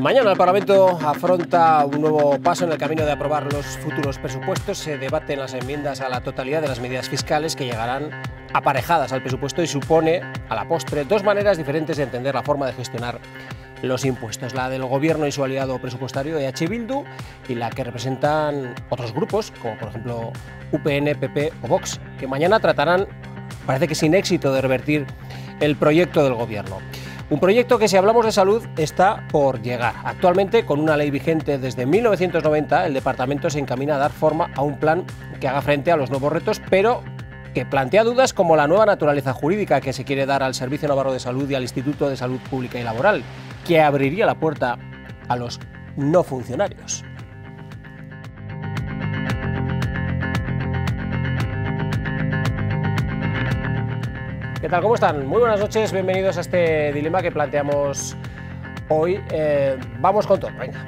Mañana el Parlamento afronta un nuevo paso en el camino de aprobar los futuros presupuestos. Se debaten las enmiendas a la totalidad de las medidas fiscales que llegarán aparejadas al presupuesto y supone, a la postre, dos maneras diferentes de entender la forma de gestionar los impuestos. La del Gobierno y su aliado presupuestario EH Bildu y la que representan otros grupos, como por ejemplo UPN, PP o Vox, que mañana tratarán, parece que sin éxito, de revertir el proyecto del Gobierno. Un proyecto que, si hablamos de salud, está por llegar. Actualmente, con una ley vigente desde 1990, el Departamento se encamina a dar forma a un plan que haga frente a los nuevos retos, pero que plantea dudas como la nueva naturaleza jurídica que se quiere dar al Servicio Navarro de Salud y al Instituto de Salud Pública y Laboral, que abriría la puerta a los no funcionarios. ¿Qué tal? ¿Cómo están? Muy buenas noches, bienvenidos a este dilema que planteamos hoy. Vamos con todo, venga.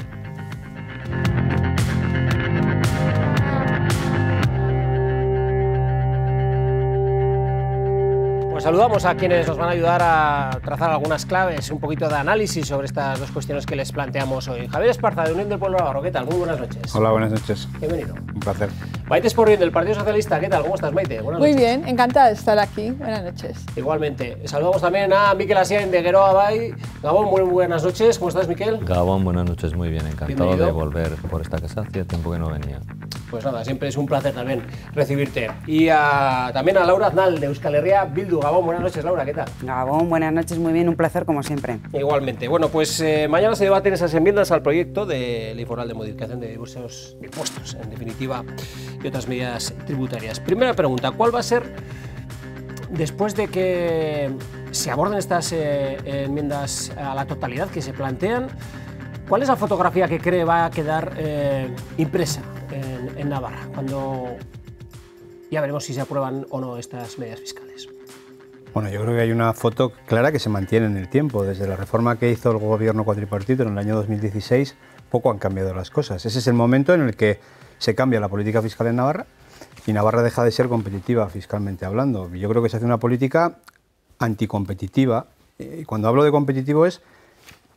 Pues saludamos a quienes nos van a ayudar a trazar algunas claves, un poquito de análisis sobre estas dos cuestiones que les planteamos hoy. Javier Esparza, de Unión del Pueblo Navarro, ¿qué tal? Muy buenas noches. Hola, buenas noches. Bienvenido. Un placer. Maite Esporrín, del Partido Socialista, ¿qué tal? ¿Cómo estás, Maite? Buenas noches. Muy bien, encantada de estar aquí. Buenas noches. Igualmente. Saludamos también a Miquel Asiain, de Geroa Bay. Gabón, muy buenas noches. ¿Cómo estás, Miquel? Gabón, buenas noches, muy bien. Encantado Bienvenido. de volver por esta casa. Hacía tiempo que no venía. Pues nada, siempre es un placer también recibirte. Y también a Laura Aznal, de Euskal Herria Bildu. Gabón, buenas noches, Laura, ¿qué tal? Gabón, buenas noches, muy bien, un placer como siempre. Igualmente. Bueno, pues mañana se debaten esas enmiendas al proyecto de Ley Foral de Modificación de diversos impuestos, en definitiva, y otras medidas tributarias. Primera pregunta, ¿cuál va a ser, después de que se aborden estas enmiendas a la totalidad que se plantean, cuál es la fotografía que cree va a quedar impresa en Navarra, cuando ya veremos si se aprueban o no estas medidas fiscales? Bueno, yo creo que hay una foto clara que se mantiene en el tiempo. Desde la reforma que hizo el gobierno cuatripartito en el año 2016, poco han cambiado las cosas. Ese es el momento en el que se cambia la política fiscal en Navarra y Navarra deja de ser competitiva fiscalmente hablando. Yo creo que se hace una política anticompetitiva. Y cuando hablo de competitivo es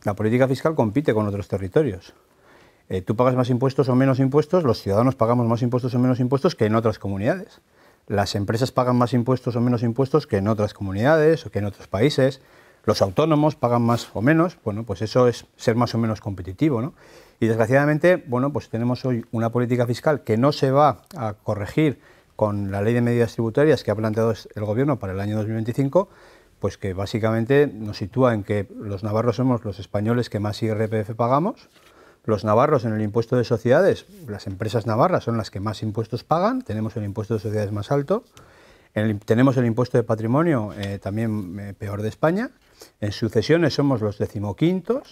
la política fiscal compite con otros territorios. Tú pagas más impuestos o menos impuestos, los ciudadanos pagamos más impuestos o menos impuestos que en otras comunidades. Las empresas pagan más impuestos o menos impuestos que en otras comunidades o que en otros países. Los autónomos pagan más o menos. Bueno, pues eso es ser más o menos competitivo, ¿no? Y desgraciadamente, bueno, pues tenemos hoy una política fiscal que no se va a corregir con la ley de medidas tributarias que ha planteado el gobierno para el año 2025, pues que básicamente nos sitúa en que los navarros somos los españoles que más IRPF pagamos. Los navarros en el impuesto de sociedades, las empresas navarras son las que más impuestos pagan, tenemos el impuesto de sociedades más alto, tenemos el impuesto de patrimonio también peor de España, en sucesiones somos los 15º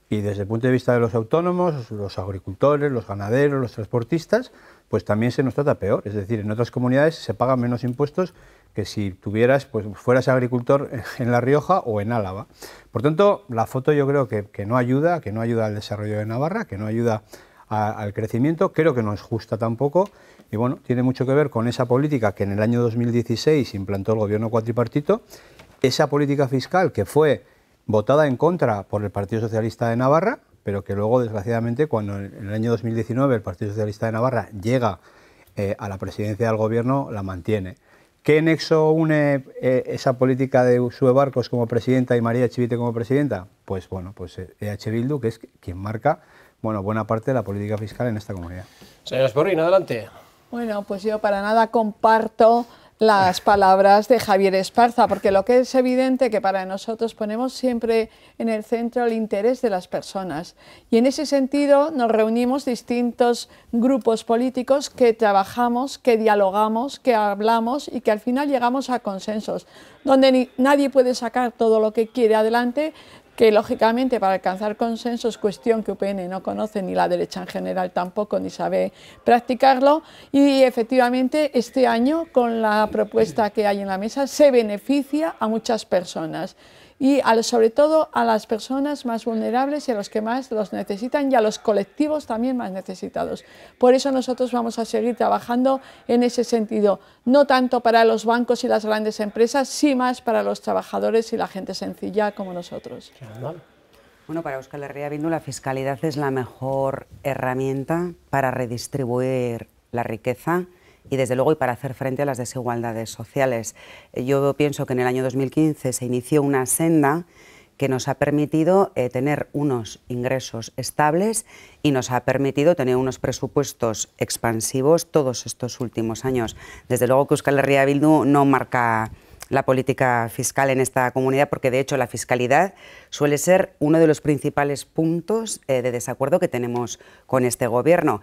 y desde el punto de vista de los autónomos, los agricultores, los ganaderos, los transportistas, pues también se nos trata peor, es decir, en otras comunidades se pagan menos impuestos que si tuvieras, pues fueras agricultor en La Rioja o en Álava. Por tanto, la foto yo creo que no ayuda al desarrollo de Navarra, que no ayuda al crecimiento, creo que no es justa tampoco, y bueno, tiene mucho que ver con esa política que en el año 2016 implantó el gobierno cuatripartito, esa política fiscal que fue votada en contra por el Partido Socialista de Navarra, pero que luego, desgraciadamente, cuando en el año 2019 el Partido Socialista de Navarra llega a la presidencia del gobierno, la mantiene. ¿Qué nexo une esa política de Uxue Barkos como presidenta y María Echivite como presidenta? Pues bueno, pues EH Bildu, que es quien marca, bueno, buena parte de la política fiscal en esta comunidad. Señora Esporrín, adelante. Bueno, pues yo para nada comparto las palabras de Javier Esparza, porque lo que es evidente que para nosotros ponemos siempre en el centro el interés de las personas y en ese sentido nos reunimos distintos grupos políticos que trabajamos, que dialogamos, que hablamos y que al final llegamos a consensos, donde nadie puede sacar todo lo que quiere adelante, que lógicamente para alcanzar consensos, cuestión que UPN no conoce, ni la derecha en general tampoco, ni sabe practicarlo, y efectivamente este año con la propuesta que hay en la mesa se beneficia a muchas personas y sobre todo a las personas más vulnerables y a los que más los necesitan y a los colectivos también más necesitados. Por eso nosotros vamos a seguir trabajando en ese sentido, no tanto para los bancos y las grandes empresas, sí más para los trabajadores y la gente sencilla como nosotros. Bueno, para Euskal Herria Bildu la fiscalidad es la mejor herramienta para redistribuir la riqueza y desde luego y para hacer frente a las desigualdades sociales. Yo pienso que en el año 2015 se inició una senda que nos ha permitido tener unos ingresos estables y nos ha permitido tener unos presupuestos expansivos todos estos últimos años. Desde luego que Euskal Herria Bildu no marca la política fiscal en esta comunidad, porque de hecho la fiscalidad suele ser uno de los principales puntos de desacuerdo que tenemos con este gobierno.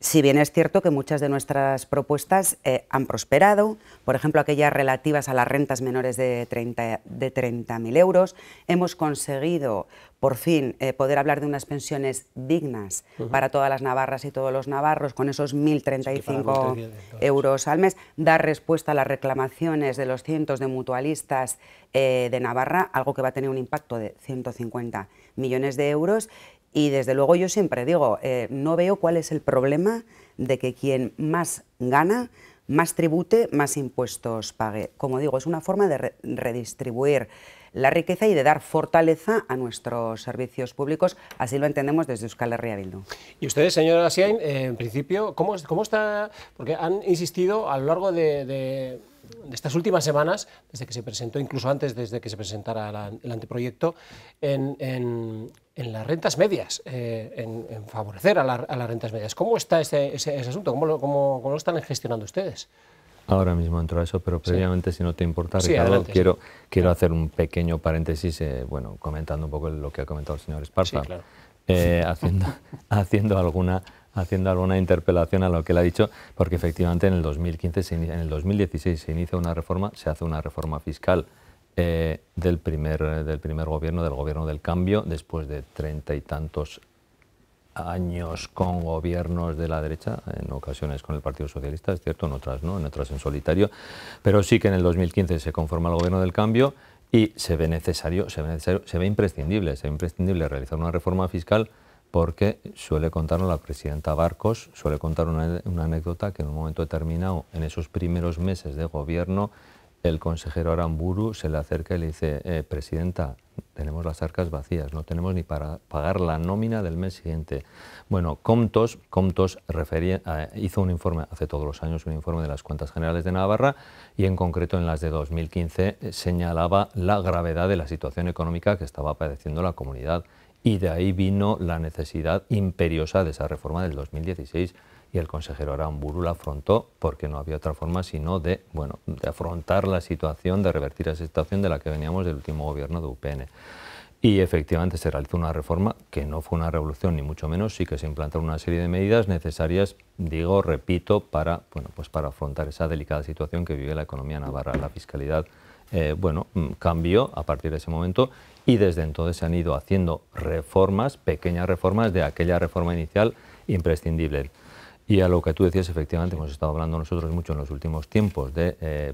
Si bien es cierto que muchas de nuestras propuestas han prosperado, por ejemplo, aquellas relativas a las rentas menores de 30.000 euros, hemos conseguido por fin poder hablar de unas pensiones dignas para todas las navarras y todos los navarros, con esos 1.035 euros al mes, dar respuesta a las reclamaciones de los cientos de mutualistas de Navarra, algo que va a tener un impacto de 150 millones de euros. Y desde luego yo siempre digo, no veo cuál es el problema de que quien más gana, más tribute, más impuestos pague. Como digo, es una forma de redistribuir la riqueza y de dar fortaleza a nuestros servicios públicos, así lo entendemos desde Euskal Herria Bildu. Y ustedes, señora Asiain, en principio, ¿cómo está? Porque han insistido a lo largo de estas últimas semanas, desde que se presentó, incluso antes, desde que se presentara el anteproyecto, en las rentas medias, en favorecer a las rentas medias. ¿Cómo está ese asunto? ¿Cómo lo están gestionando ustedes? Ahora mismo entro a eso, pero previamente, si no te importa, Sí, Ricardo, adelante, quiero hacer un pequeño paréntesis, bueno, comentando un poco lo que ha comentado el señor Esparza, Sí, claro. haciendo alguna interpelación a lo que él ha dicho, porque efectivamente en el 2016 se inicia una reforma, se hace una reforma fiscal del primer gobierno, del gobierno del cambio, después de 30 y tantos años con gobiernos de la derecha, en ocasiones con el Partido Socialista, es cierto, en otras no, en otras en solitario, pero sí que en el 2015 se conforma el gobierno del cambio y se ve imprescindible realizar una reforma fiscal, porque suele contarnos la presidenta Barcos, suele contar una anécdota que en un momento determinado, en esos primeros meses de gobierno, el consejero Aramburu se le acerca y le dice: presidenta, tenemos las arcas vacías, no tenemos ni para pagar la nómina del mes siguiente. Bueno, Comptos hizo un informe, hace todos los años, un informe de las cuentas generales de Navarra, y en concreto en las de 2015 señalaba la gravedad de la situación económica que estaba padeciendo la comunidad, y de ahí vino la necesidad imperiosa de esa reforma del 2016. Y el consejero Aramburu la afrontó, porque no había otra forma sino de afrontar la situación, de revertir esa situación de la que veníamos del último gobierno de UPN. Y efectivamente se realizó una reforma que no fue una revolución, ni mucho menos, sí que se implantaron una serie de medidas necesarias, repito, para afrontar esa delicada situación que vive la economía navarra. La fiscalidad cambió a partir de ese momento, y desde entonces se han ido haciendo reformas, pequeñas reformas de aquella reforma inicial imprescindible. Y a lo que tú decías, efectivamente, hemos estado hablando nosotros mucho en los últimos tiempos de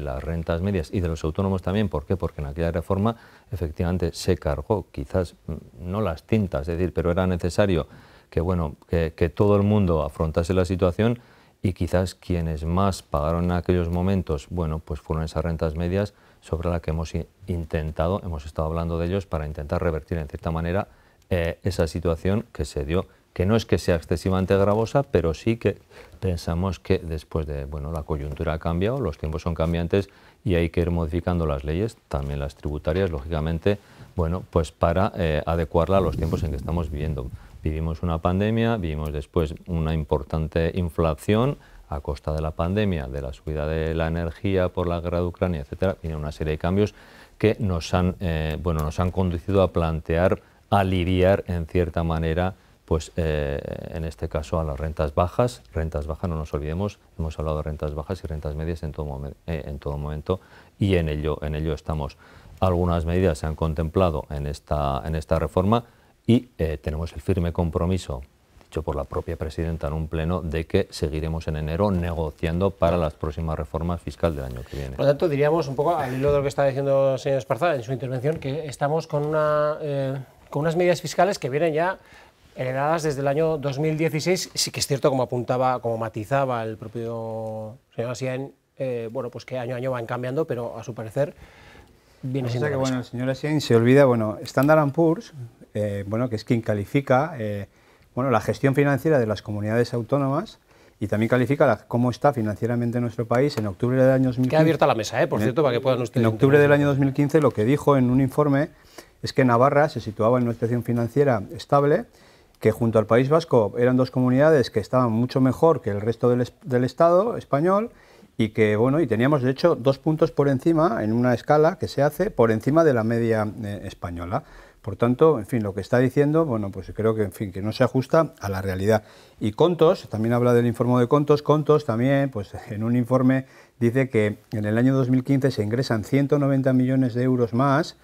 las rentas medias y de los autónomos también. ¿Por qué? Porque en aquella reforma efectivamente se cargó, quizás no las tintas, es decir, pero era necesario que todo el mundo afrontase la situación, y quizás quienes más pagaron en aquellos momentos, pues fueron esas rentas medias, sobre las que hemos estado hablando de ellos para intentar revertir en cierta manera esa situación que se dio, que no es que sea excesivamente gravosa, pero sí que pensamos que después de la coyuntura ha cambiado, los tiempos son cambiantes y hay que ir modificando las leyes, también las tributarias, lógicamente, para adecuarla a los tiempos en que estamos viviendo. Vivimos una pandemia, vivimos después una importante inflación a costa de la pandemia, de la subida de la energía por la guerra de Ucrania, etcétera. Viene una serie de cambios que nos han conducido a plantear, a aliviar en cierta manera, en este caso a las rentas bajas. Rentas bajas, no nos olvidemos, hemos hablado de rentas bajas y rentas medias en todo momento, y en ello estamos. Algunas medidas se han contemplado en esta reforma, y tenemos el firme compromiso, dicho por la propia presidenta en un pleno, de que seguiremos en enero negociando para las próximas reformas fiscales del año que viene. Por lo tanto, diríamos, un poco al hilo de lo que está diciendo el señor Esparza en su intervención, que estamos con unas medidas fiscales que vienen ya heredadas desde el año 2016. Sí que es cierto, como matizaba el propio señor Asiain, que año a año van cambiando, pero a su parecer viene siendo que, la bueno, misma. el señor Asiain se olvida, bueno, Standard & Poor's, bueno, que es quien califica bueno, la gestión financiera de las comunidades autónomas y también califica cómo está financieramente nuestro país en octubre del año 2015. Queda abierta la mesa, por cierto, para que puedan ustedes... En octubre del año 2015 lo que dijo en un informe es que Navarra se situaba en una situación financiera estable, que junto al País Vasco eran dos comunidades que estaban mucho mejor que el resto del Estado español y que, bueno, y teníamos de hecho 2 puntos por encima en una escala que se hace por encima de la media española. Por tanto, en fin, lo que está diciendo, bueno, pues creo que, en fin, que no se ajusta a la realidad. Y Contos, también habla del informe de Contos también, pues en un informe dice que en el año 2015 se ingresan 190 millones de euros más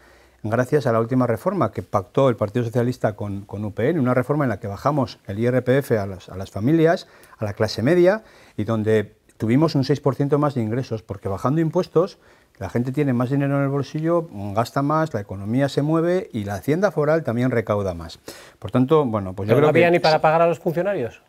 gracias a la última reforma que pactó el Partido Socialista con UPN, una reforma en la que bajamos el IRPF a las familias, a la clase media, y donde tuvimos un 6% más de ingresos, porque bajando impuestos la gente tiene más dinero en el bolsillo, gasta más, la economía se mueve y la hacienda foral también recauda más. Por tanto, bueno, pues yo creo ¿No había que ni para pagar a los funcionarios?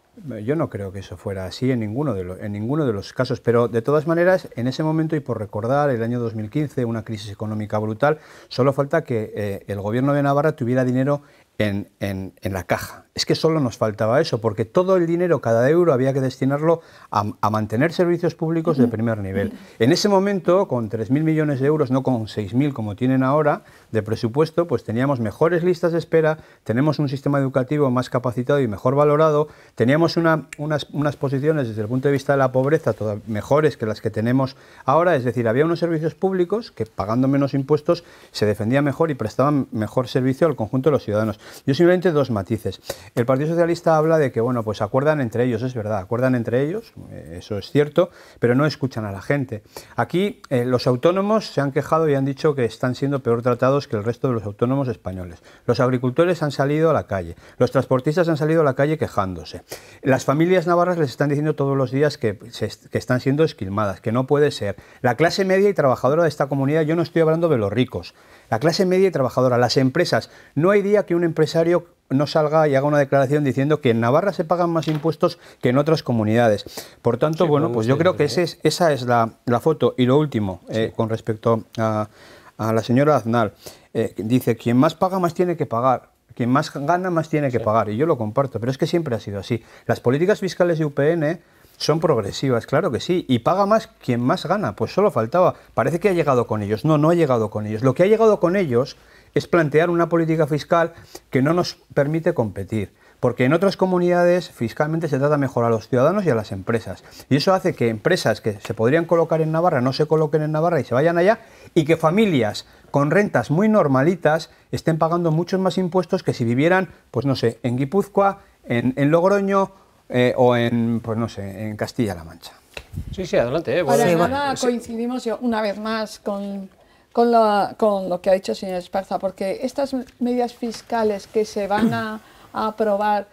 Yo no creo que eso fuera así en ninguno de los casos, pero de todas maneras, en ese momento, y por recordar el año 2015, una crisis económica brutal, solo falta que el gobierno de Navarra tuviera dinero en la caja. Es que solo nos faltaba eso, porque todo el dinero, cada euro, había que destinarlo a mantener servicios públicos de primer nivel. En ese momento, con 3.000 millones de euros, no con 6.000 como tienen ahora, de presupuesto, pues teníamos mejores listas de espera, tenemos un sistema educativo más capacitado y mejor valorado, teníamos unas posiciones desde el punto de vista de la pobreza mejores que las que tenemos ahora, es decir, había unos servicios públicos que pagando menos impuestos se defendía mejor y prestaban mejor servicio al conjunto de los ciudadanos. Yo simplemente 2 matices. El Partido Socialista habla de que, bueno, pues acuerdan entre ellos, es verdad, acuerdan entre ellos, eso es cierto, pero no escuchan a la gente. Aquí los autónomos se han quejado y han dicho que están siendo peor tratados que el resto de los autónomos españoles. Los agricultores han salido a la calle, los transportistas han salido a la calle quejándose. Las familias navarras les están diciendo todos los días que están siendo esquilmadas, que no puede ser. La clase media y trabajadora de esta comunidad, yo no estoy hablando de los ricos, la clase media y trabajadora, las empresas, no hay día que un empresario no salga y haga una declaración diciendo que en Navarra se pagan más impuestos que en otras comunidades. Por tanto, sí, bueno, pues yo creo que esa es la foto. Y lo último, sí, con respecto a la señora Aznar, dice, quien más paga más tiene que pagar. Quien más gana más tiene que pagar. Y yo lo comparto, pero es que siempre ha sido así. Las políticas fiscales de UPN son progresivas, claro que sí, y paga más quien más gana, pues solo faltaba. Parece que ha llegado con ellos. No, no ha llegado con ellos. Lo que ha llegado con ellos es plantear una política fiscal que no nos permite competir, porque en otras comunidades fiscalmente se trata mejor a los ciudadanos y a las empresas, y eso hace que empresas que se podrían colocar en Navarra no se coloquen en Navarra y se vayan allá, y que familias con rentas muy normalitas estén pagando muchos más impuestos que si vivieran, pues no sé, en Guipúzcoa, en Logroño o en, pues no sé, en Castilla-La Mancha. Sí, sí, adelante. Para Sí, nada coincidimos yo, una vez más con lo que ha dicho el señor Esparza, porque estas medidas fiscales que se van a aprobar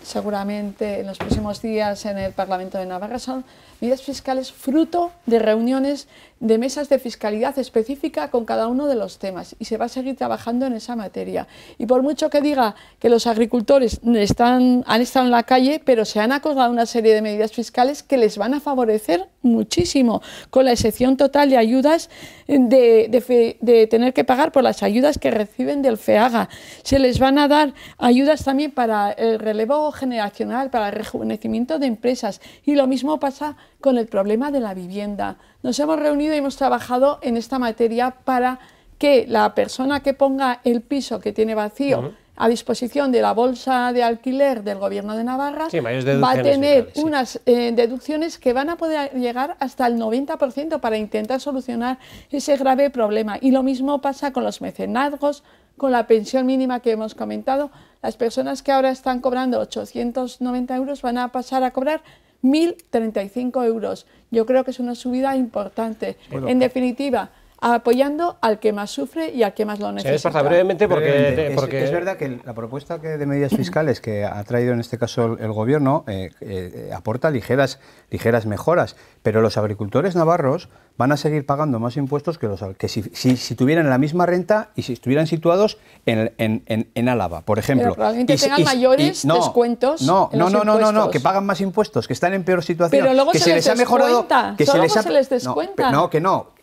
seguramente en los próximos días en el Parlamento de Navarra son medidas fiscales fruto de reuniones de mesas de fiscalidad específica con cada uno de los temas, y se va a seguir trabajando en esa materia. Y por mucho que diga que los agricultores han estado en la calle, pero se han acordado una serie de medidas fiscales que les van a favorecer muchísimo, con la excepción total de ayudas de tener que pagar por las ayudas que reciben del FEAGA. Se les van a dar ayudas también para el relevo generacional, para el rejuvenecimiento de empresas, y lo mismo pasa con el problema de la vivienda. Nos hemos reunido y hemos trabajado en esta materia para que la persona que ponga el piso que tiene vacío a disposición de la bolsa de alquiler del Gobierno de Navarra, va a tener unas deducciones que van a poder llegar hasta el 90% para intentar solucionar ese grave problema. Y lo mismo pasa con los mecenazgos, con la pensión mínima que hemos comentado. Las personas que ahora están cobrando 890 euros van a pasar a cobrar 1.035 euros. Yo creo que es una subida importante. Bueno, en definitiva, apoyando al que más sufre y al que más lo necesita. Sí, brevemente porque... Es verdad que la propuesta de medidas fiscales que ha traído en este caso el Gobierno aporta ligeras mejoras, pero los agricultores navarros van a seguir pagando más impuestos que si tuvieran la misma renta y si estuvieran situados en Álava, por ejemplo. Pero probablemente tengan mayores descuentos. No, que pagan más impuestos, que están en peor situación. Pero luego que se les ha mejorado. Que se les descuenta. No.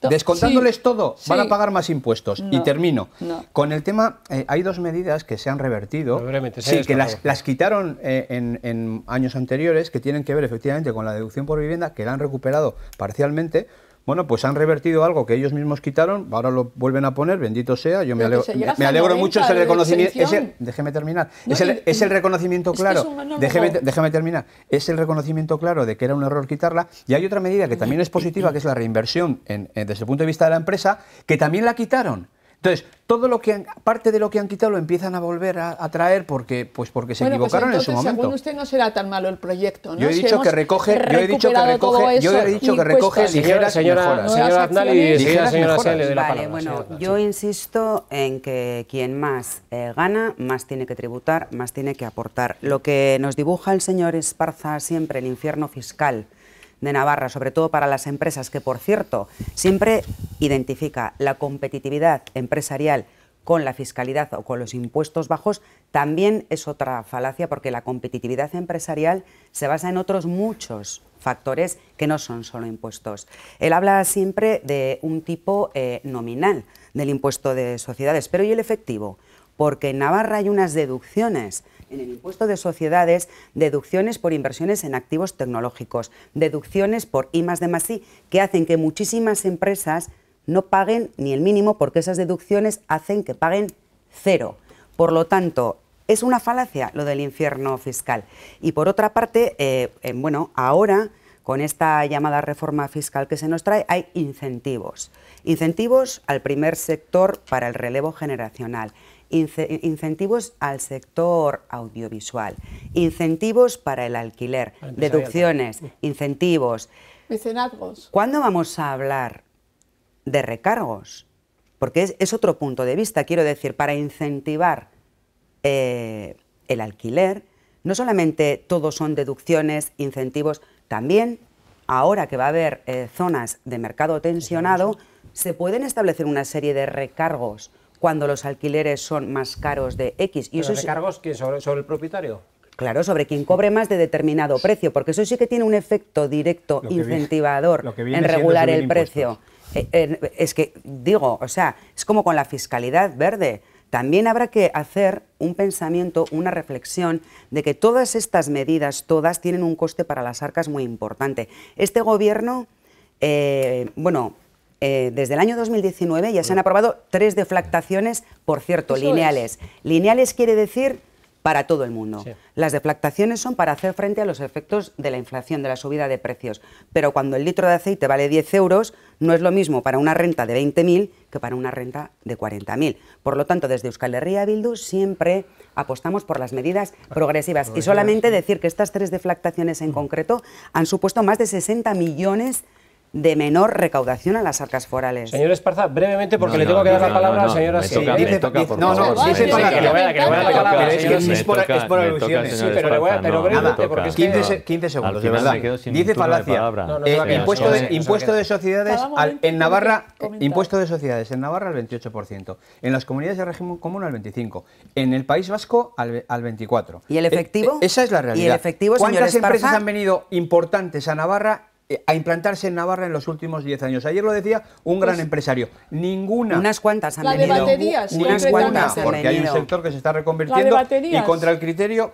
Descontándoles todo, van a sí. pagar más impuestos. No, y termino. no. Con el tema, hay dos medidas que se han revertido. Sí, que las quitaron en años anteriores, que tienen que ver efectivamente con la deducción por vivienda, que la han recuperado parcialmente. Bueno, pues han revertido algo que ellos mismos quitaron, ahora lo vuelven a poner, bendito sea, yo me alegro mucho, es el reconocimiento, déjeme terminar, no, es el reconocimiento claro, déjeme terminar, es el reconocimiento claro de que era un error quitarla, y hay otra medida que también es positiva, que es la reinversión desde el punto de vista de la empresa, que también la quitaron. Entonces, parte de lo que han quitado lo empiezan a volver a traer porque se equivocaron en su momento. Según usted no será tan malo el proyecto, ¿no? Yo he dicho que recoge ligeras mejoras. Señora Aznal señora Sele de la palabra. Bueno, yo insisto en que quien más gana, más tiene que tributar, más tiene que aportar. Lo que nos dibuja el señor Esparza siempre, el infierno fiscal de Navarra, sobre todo para las empresas, que por cierto siempre identifica la competitividad empresarial con la fiscalidad o con los impuestos bajos, también es otra falacia, porque la competitividad empresarial se basa en otros muchos factores que no son solo impuestos. Él habla siempre de un tipo nominal del impuesto de sociedades, pero ¿y el efectivo? Porque en Navarra hay unas deducciones en el impuesto de sociedades, deducciones por inversiones en activos tecnológicos, deducciones por I+D+I, que hacen que muchísimas empresas no paguen ni el mínimo, porque esas deducciones hacen que paguen cero. Por lo tanto, es una falacia lo del infierno fiscal. Y por otra parte, bueno, ahora con esta llamada reforma fiscal que se nos trae, hay incentivos. Incentivos al primer sector para el relevo generacional. Incentivos al sector audiovisual, incentivos para el alquiler, deducciones, incentivos. Mecenazgos. ¿Cuándo vamos a hablar de recargos? Porque es otro punto de vista, quiero decir, para incentivar el alquiler, no solamente todos son deducciones, incentivos, también ahora que va a haber zonas de mercado tensionado, se pueden establecer una serie de recargos cuando los alquileres son más caros de X. ¿Y esos recargos quién? ¿Sobre el propietario? Claro, sobre quien cobre más de determinado precio, porque eso sí que tiene un efecto directo incentivador en regular el precio. Es que, digo, o sea, es como con la fiscalidad verde. También habrá que hacer un pensamiento, una reflexión de que todas estas medidas, todas tienen un coste para las arcas muy importante. Este gobierno, desde el año 2019 ya se han aprobado 3 deflactaciones, por cierto, lineales. Lineales quiere decir para todo el mundo. Sí. Las deflactaciones son para hacer frente a los efectos de la inflación, de la subida de precios. Pero cuando el litro de aceite vale 10 euros, no es lo mismo para una renta de 20.000 que para una renta de 40.000. Por lo tanto, desde Euskal Herria Bildu siempre apostamos por las medidas progresivas. Y solamente decir que estas 3 deflactaciones en concreto han supuesto más de 60 millones de menor recaudación a las arcas forales. Señor Esparza, brevemente, porque le tengo que dar la palabra a la señora Sele. Es por alusiones. Sí, pero brevemente, porque es que... 15 segundos, de verdad. Dice falacia. Impuesto de sociedades en Navarra, impuesto de sociedades en Navarra al 28%. En las comunidades de régimen común al 25%. En el País Vasco al 24%. ¿Y el efectivo? Esa es la realidad. ¿Y el efectivo, señor Esparza? ¿Cuántas empresas han venido importantes a Navarra a implantarse en Navarra en los últimos 10 años? Ayer lo decía un gran empresario. Ninguna. Unas cuantas han venido. La de baterías. Unas cuantas, porque hay un sector que se está reconvirtiendo y contra el criterio.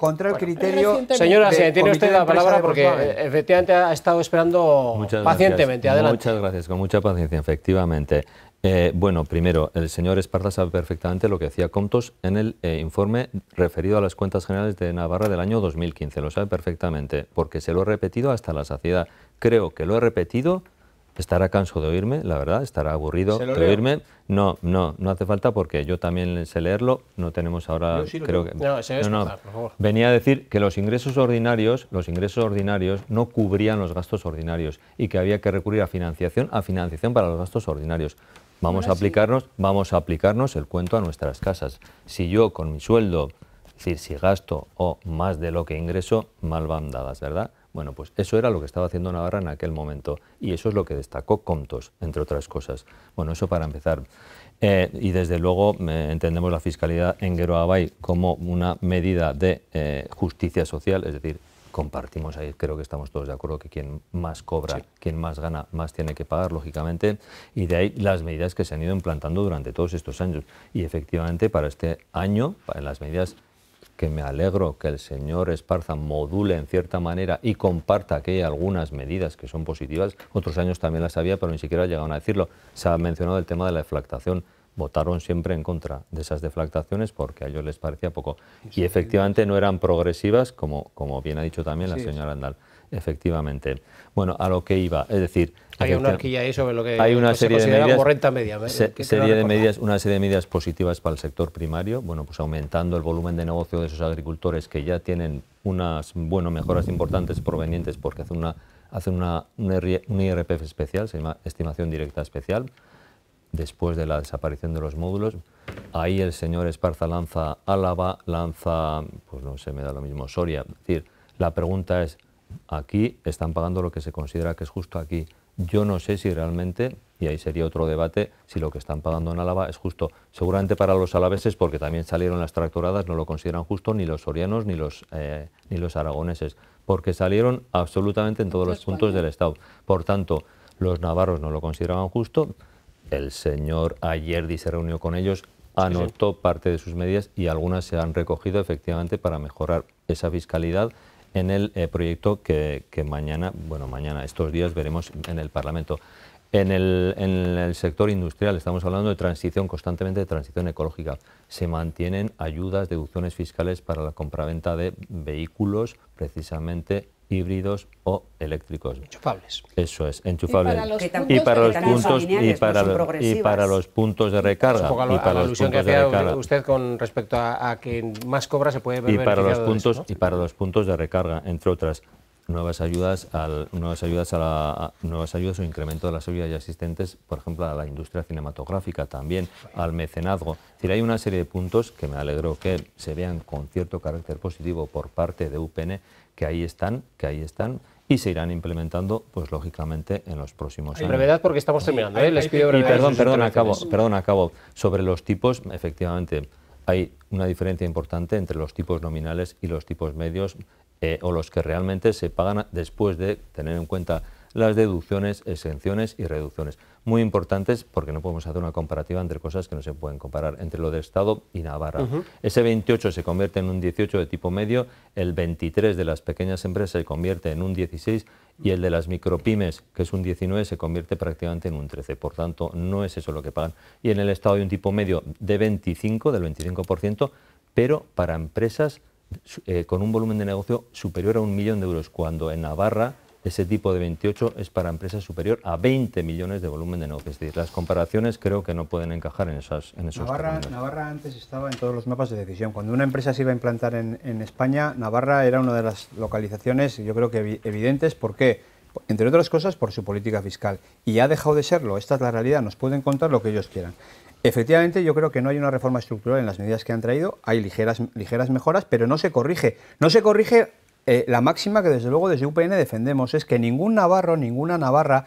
Señora, tiene usted la palabra porque efectivamente ha estado esperando pacientemente. Adelante. Muchas gracias, con mucha paciencia, efectivamente. Bueno, primero, el señor Esparza sabe perfectamente lo que decía Comptos en el informe referido a las cuentas generales de Navarra del año 2015. Lo sabe perfectamente, porque se lo he repetido hasta la saciedad. Creo que lo he repetido, estará canso de oírme, la verdad, estará aburrido de oírme. No hace falta, porque yo también sé leerlo. No tenemos ahora, creo que... Por favor. Venía a decir que los ingresos ordinarios no cubrían los gastos ordinarios y que había que recurrir a financiación para los gastos ordinarios. Vamos a aplicarnos el cuento a nuestras casas. Si yo con mi sueldo, es decir, si gasto o más de lo que ingreso, mal van dadas, ¿verdad? Bueno, pues eso era lo que estaba haciendo Navarra en aquel momento y eso es lo que destacó Comptos, entre otras cosas. Bueno, eso para empezar. Y desde luego entendemos la fiscalidad en Geroa Bai como una medida de justicia social, es decir, compartimos ahí, creo que estamos todos de acuerdo que quien más cobra, sí, quien más gana, más tiene que pagar, lógicamente, y de ahí las medidas que se han ido implantando durante todos estos años. Y efectivamente para este año, para las medidas que me alegro que el señor Esparza module en cierta manera y comparta que hay algunas medidas que son positivas, otros años también las había, pero ni siquiera llegaron a decirlo. Se ha mencionado el tema de la deflactación. Votaron siempre en contra de esas deflactaciones porque a ellos les parecía poco. Y efectivamente no eran progresivas, como bien ha dicho también la señora Andal. Efectivamente. Bueno, a lo que iba, es decir... Hay una horquilla ahí sobre lo que hay una serie de medidas, como renta media. una serie de medidas positivas para el sector primario, bueno, pues aumentando el volumen de negocio de esos agricultores que ya tienen unas mejoras importantes provenientes porque hacen un IRPF especial, se llama estimación directa especial, después de la desaparición de los módulos. Ahí el señor Esparza lanza Álava, lanza, pues no sé, me da lo mismo, Soria. Es decir, la pregunta es, aquí están pagando lo que se considera que es justo aquí. Yo no sé si realmente, y ahí sería otro debate, si lo que están pagando en Álava es justo. Seguramente para los alaveses, porque también salieron las tractoradas, no lo consideran justo ni los sorianos ni los aragoneses, porque salieron absolutamente en todos los puntos del Estado. Por tanto, los navarros no lo consideraban justo. El señor Ayerdi se reunió con ellos, anotó parte de sus medidas y algunas se han recogido efectivamente para mejorar esa fiscalidad en el proyecto que mañana, estos días veremos en el Parlamento. En el sector industrial estamos hablando de transición, constantemente de transición ecológica. Se mantienen ayudas, deducciones fiscales para la compraventa de vehículos precisamente híbridos o eléctricos. Enchufables. Eso es, enchufables. Y para los puntos de recarga. Un poco la alusión que hacía usted con respecto a quien más cobra se puede ver beneficiado de eso, ¿no? Y para los puntos de recarga, entre otras, nuevas ayudas o incremento de las ayudas ya existentes, por ejemplo, a la industria cinematográfica, también al mecenazgo. Es decir, hay una serie de puntos que me alegro que se vean con cierto carácter positivo por parte de UPN, que ahí están y se irán implementando, pues lógicamente, en los próximos años. Brevedad porque estamos terminando, les pido brevedad. Y perdón, acabo. Sobre los tipos, efectivamente, hay una diferencia importante entre los tipos nominales y los tipos medios, o los que realmente se pagan después de tener en cuenta las deducciones, exenciones y reducciones. Muy importantes porque no podemos hacer una comparativa entre cosas que no se pueden comparar, entre lo del Estado y Navarra. Ese 28 se convierte en un 18 de tipo medio, el 23 de las pequeñas empresas se convierte en un 16 y el de las micropymes, que es un 19, se convierte prácticamente en un 13. Por tanto, no es eso lo que pagan. Y en el Estado hay un tipo medio de 25, del 25%, pero para empresas con un volumen de negocio superior a 1 millón de euros, cuando en Navarra ese tipo de 28 es para empresas superior a 20 millones de volumen de negocio. Es decir, las comparaciones creo que no pueden encajar en esos términos. Navarra antes estaba en todos los mapas de decisión. Cuando una empresa se iba a implantar en España, Navarra era una de las localizaciones, yo creo que evidentes. ¿Por qué? Entre otras cosas, por su política fiscal. Y ha dejado de serlo. Esta es la realidad. Nos pueden contar lo que ellos quieran. Efectivamente, yo creo que no hay una reforma estructural en las medidas que han traído. Hay ligeras mejoras, pero no se corrige. No se corrige la máxima que desde luego desde UPN defendemos, es que ningún navarro, ninguna navarra,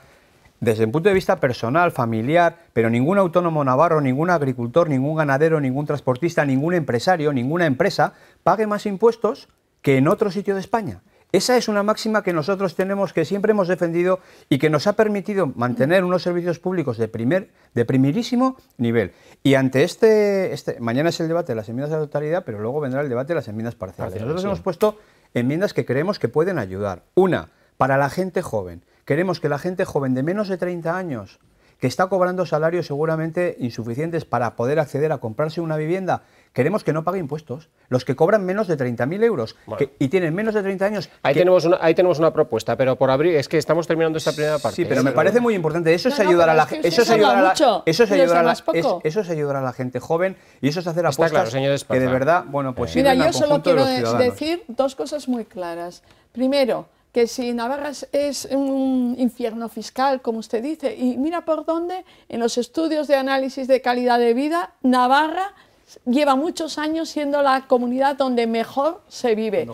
desde el punto de vista personal, familiar, pero ningún autónomo navarro, ningún agricultor, ningún ganadero, ningún transportista, ningún empresario, ninguna empresa, pague más impuestos que en otro sitio de España. Esa es una máxima que nosotros tenemos, que siempre hemos defendido y que nos ha permitido mantener unos servicios públicos de primerísimo nivel. Y ante mañana es el debate de las enmiendas a la totalidad, pero luego vendrá el debate de las enmiendas parciales. Nosotros hemos puesto enmiendas que creemos que pueden ayudar. Una, para la gente joven. Queremos que la gente joven de menos de 30 años, que está cobrando salarios seguramente insuficientes para poder acceder a comprarse una vivienda, queremos que no pague impuestos. Los que cobran menos de 30.000 euros y tienen menos de 30 años... Ahí tenemos una propuesta, pero por abrir, es que estamos terminando esta primera parte. Sí, pero me parece muy importante. Eso es ayudar a la gente. Eso es ayudar a la gente joven y eso es hacer apuestas que de verdad, pues mira, yo solo quiero decir dos cosas muy claras. Primero, que si Navarra es un infierno fiscal, como usted dice, y mira por dónde, en los estudios de análisis de calidad de vida, Navarra lleva muchos años siendo la comunidad donde mejor se vive.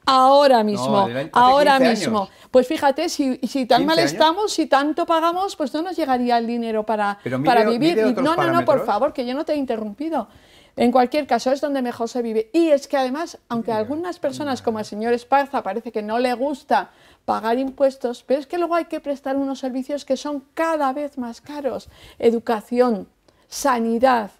Ahora mismo, hace ahora 15 mismo. años. Pues fíjate, si tan 15 mal años. estamos, si tanto pagamos, pues no nos llegaría el dinero para Pero vivir. mide otros No, por parámetros. favor, que yo no te he interrumpido. En cualquier caso, es donde mejor se vive. Y es que además, aunque a algunas personas, como el señor Esparza, parece que no le gusta pagar impuestos, pero es que luego hay que prestar unos servicios que son cada vez más caros. Educación, sanidad,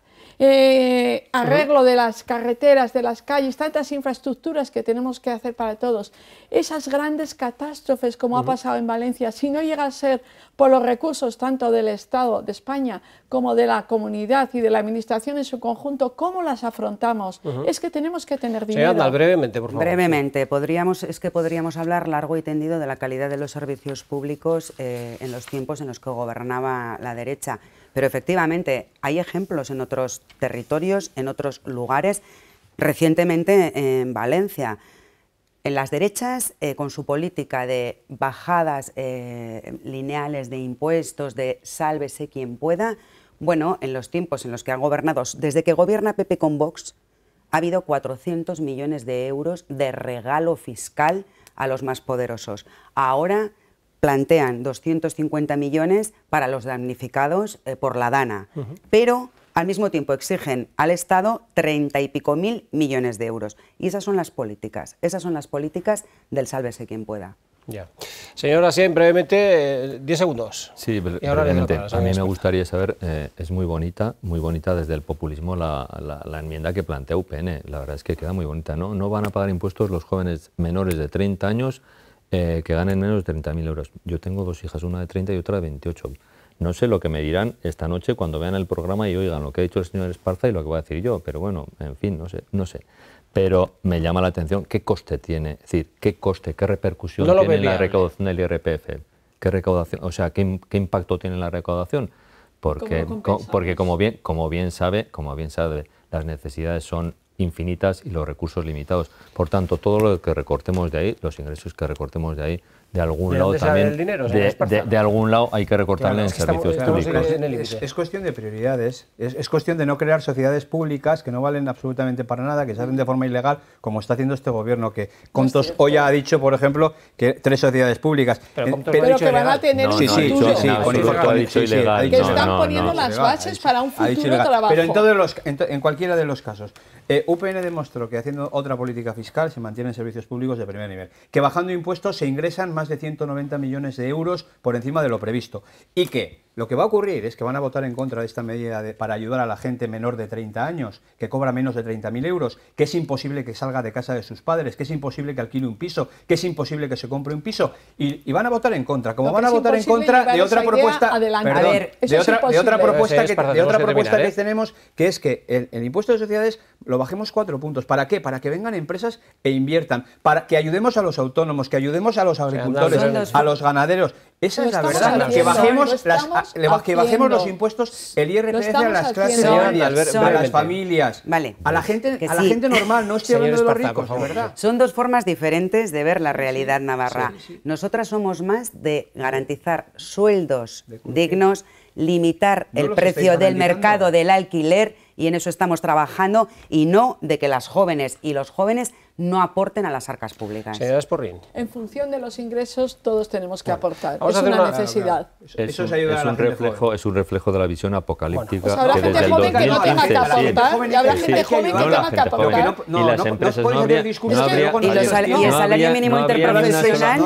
arreglo de las carreteras, de las calles, tantas infraestructuras que tenemos que hacer para todos. Esas grandes catástrofes como ha pasado en Valencia, si no llega a ser por los recursos tanto del Estado de España como de la comunidad y de la administración en su conjunto, ¿cómo las afrontamos? Es que tenemos que tener dinero. Señor Arnal, brevemente, por favor. Brevemente, podríamos hablar largo y tendido de la calidad de los servicios públicos en los tiempos en los que gobernaba la derecha. Pero efectivamente hay ejemplos en otros territorios, en otros lugares, recientemente en Valencia. En las derechas, con su política de bajadas lineales de impuestos, de sálvese quien pueda, bueno, en los tiempos en los que han gobernado, desde que gobierna PP con Vox, ha habido 400 millones de euros de regalo fiscal a los más poderosos. Ahora plantean 250 millones para los damnificados por la Dana, pero al mismo tiempo exigen al Estado 30 y pico mil millones de euros. Y esas son las políticas del sálvese quien pueda. Ya. Señora Sien, brevemente, 10 segundos. Sí, Y ahora brevemente. le A mí me gustaría saber, es muy bonita desde el populismo la enmienda que plantea UPN. La verdad es que queda muy bonita, ¿no? No van a pagar impuestos los jóvenes menores de 30 años que ganen menos de 30.000 euros. Yo tengo dos hijas, una de 30 y otra de 28. No sé lo que me dirán esta noche cuando vean el programa y oigan lo que ha dicho el señor Esparza y lo que voy a decir yo, pero bueno, en fin, no sé. Pero me llama la atención qué coste tiene, es decir, qué repercusión tiene en la recaudación del IRPF, qué recaudación, o sea, qué impacto tiene en la recaudación, porque como bien sabe, las necesidades son infinitas y los recursos limitados. Por tanto, todo lo que recortemos de ahí, los ingresos que recortemos de ahí, de algún lado también, de algún lado hay que recortarle en servicios públicos. Es cuestión de prioridades, es cuestión de no crear sociedades públicas que no valen absolutamente para nada, que se hacen de forma ilegal, como está haciendo este gobierno, que Comptos hoy ha dicho, por ejemplo, que 3 sociedades públicas. Pero que van a tener un futuro. Que están poniendo las bases para un futuro trabajo. Pero en cualquiera de los casos. UPN demostró que haciendo otra política fiscal se mantienen servicios públicos de primer nivel, que bajando impuestos se ingresan más de 190 millones de euros por encima de lo previsto y que lo que va a ocurrir es que van a votar en contra de esta medida para ayudar a la gente menor de 30 años, que cobra menos de 30.000 euros, que es imposible que salga de casa de sus padres, que es imposible que alquile un piso, que es imposible que se compre un piso, y van a votar en contra, como van a votar en contra de otra propuesta, de otra propuesta que tenemos, que es que el impuesto de sociedades lo bajemos 4 puntos. ¿Para qué? Para que vengan empresas e inviertan, para que ayudemos a los autónomos, que ayudemos a los agricultores, a los ganaderos. Esa es la verdad, que bajemos los impuestos, el IRPF a las clases medias, a las familias, a la gente normal, no estoy hablando de los ricos, de verdad. Son dos formas diferentes de ver la realidad navarra. Nosotras somos más de garantizar sueldos dignos, limitar el precio del mercado del alquiler, y en eso estamos trabajando, y no de que las jóvenes y los jóvenes no aporten a las arcas públicas. Señora Esporrín. En función de los ingresos, todos tenemos que aportar. Es una necesidad. Es un reflejo de la visión apocalíptica. Pues habrá gente joven que no tenga que aportar, y habrá gente joven que tenga que aportar. Y las empresas no habría... Y el salario mínimo interprofesional...